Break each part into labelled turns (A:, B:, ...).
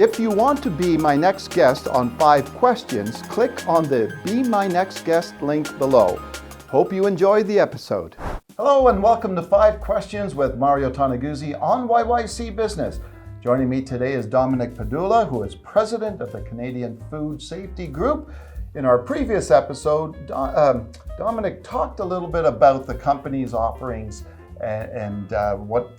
A: If you want to be my next guest on 5 Questions, click on the Be My Next Guest link below. Hope you enjoyed the episode. Hello and welcome to 5 Questions with Mario Tanaguzzi on YYC Business. Joining me today is Domenic Pedulla, who is president of the Canadian Food Safety Group. In our previous episode, Domenic talked a little bit about the company's offerings and what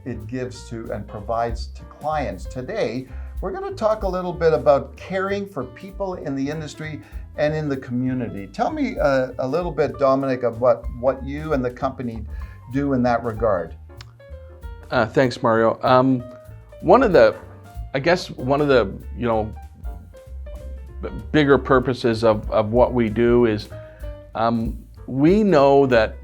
A: it gives to and provides to clients. Today, we're going to talk a little bit about caring for people in the industry and in the community. Tell me a little bit, Domenic, of what you and the company do in that regard.
B: Thanks, Mario. One of the bigger purposes of what we do is we know that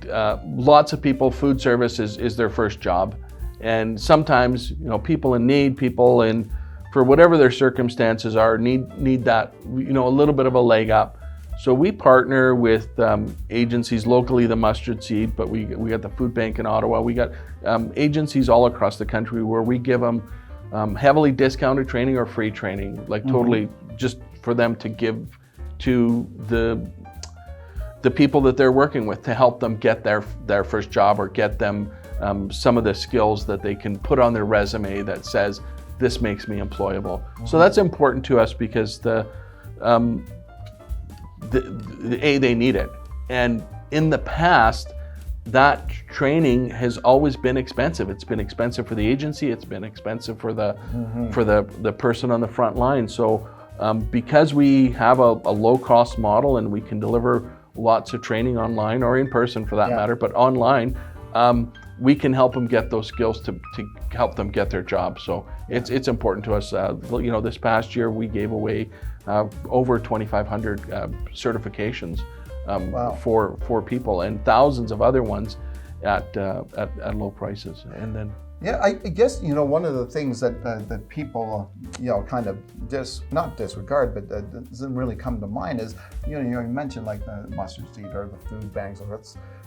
B: lots of people, food service is their first job, and sometimes people in need, for whatever their circumstances are, need that a little bit of a leg up. So we partner with agencies locally, the Mustard Seed, but we got the Food Bank in Ottawa. We got agencies all across the country where we give them heavily discounted training or free training, totally just for them to give to the people that they're working with to help them get their first job or get them some of the skills that they can put on their resume that says, this makes me employable. So that's important to us because they need it. And in the past, that training has always been expensive. It's been expensive for the agency. It's been expensive for the person on the front line. So because we have a low-cost model and we can deliver lots of training online or in person for that matter, but online, we can help them get those skills to help them get their job. So it's important to us. This past year we gave away over 2,500 certifications for people, and thousands of other ones at low prices. And then
A: I guess one of the things that people kind of not disregard, but doesn't really come to mind is you mentioned like the Mustard Seed or the food banks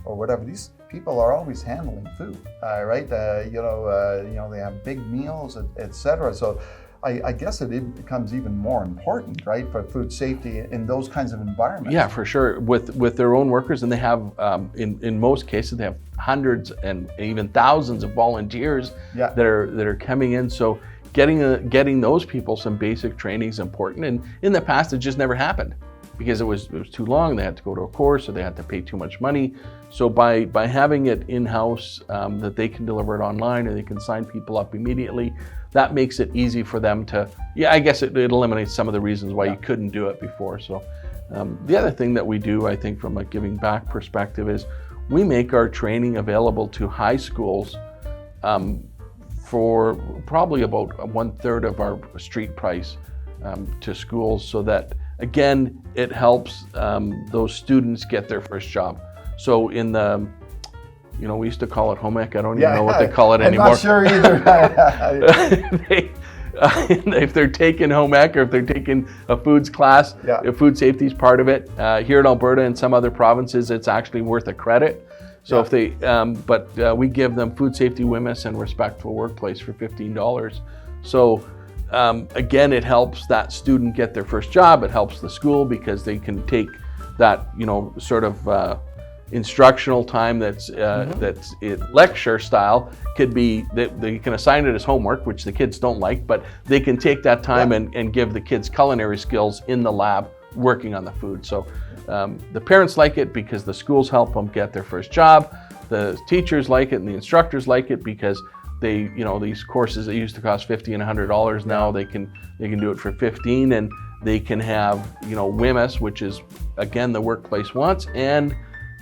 A: or whatever. These people are always handling food, right? They have big meals, etc. So I guess it becomes even more important, right, for food safety in those kinds of environments.
B: Yeah, for sure. With their own workers, and they have in most cases they have hundreds and even thousands of volunteers that are coming in. So getting those people some basic training is important. And in the past, it just never happened because it was too long. They had to go to a course, or they had to pay too much money. So by having it in-house, that they can deliver it online, or they can sign people up immediately, that makes it easy for them to, I guess it eliminates some of the reasons why you couldn't do it before. So the other thing that we do, I think, from a giving back perspective is we make our training available to high schools for probably about 1/3 of our street price to schools, so that, again, it helps those students get their first job. So in the, we used to call it home ec. I don't even know what they call it anymore.
A: I'm not sure either.
B: If they're taking home ec, or if they're taking a foods class, food safety is part of it. Here in Alberta and some other provinces, it's actually worth a credit. So if they, we give them food safety, WHMIS, and respectful workplace for $15. So again, it helps that student get their first job. It helps the school because they can take that, sort of instructional time that's lecture style. Could be they can assign it as homework, which the kids don't like, but they can take that time and give the kids culinary skills in the lab working on the food. So the parents like it because the schools help them get their first job. The teachers like it and the instructors like it because they, these courses that used to cost $50 and $100 now they can do it for $15, and they can have WHMIS, which is again the workplace wants, and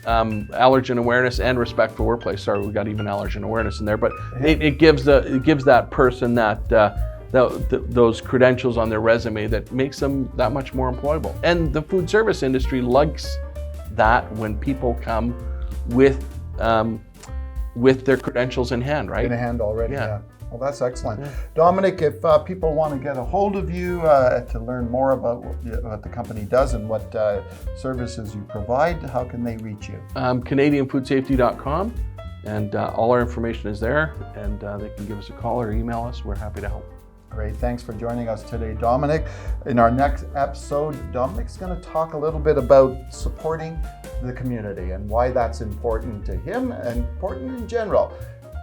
B: allergen awareness and respectful workplace. Sorry, we got even allergen awareness in there, but it gives that person those credentials on their resume that makes them that much more employable. And the food service industry likes that when people come with their credentials in hand, right?
A: In hand already, yeah. Well, that's excellent. Yeah. Domenic, if people want to get a hold of you to learn more about what the company does and what services you provide, how can they reach you?
B: CanadianFoodSafety.com, and all our information is there, and they can give us a call or email us. We're happy to help.
A: Great. Thanks for joining us today, Domenic. In our next episode, Domenic's going to talk a little bit about supporting the community and why that's important to him and important in general.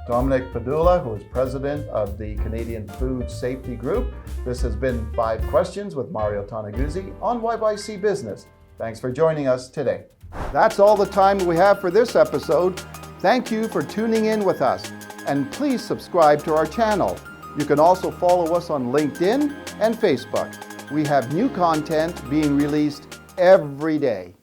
A: Domenic Pedulla, who is president of the Canadian Food Safety Group. This has been 5 Questions with Mario Toneguzzi on YYC Business. Thanks for joining us today. That's all the time we have for this episode. Thank you for tuning in with us, and please subscribe to our channel. You can also follow us on LinkedIn and Facebook. We have new content being released every day.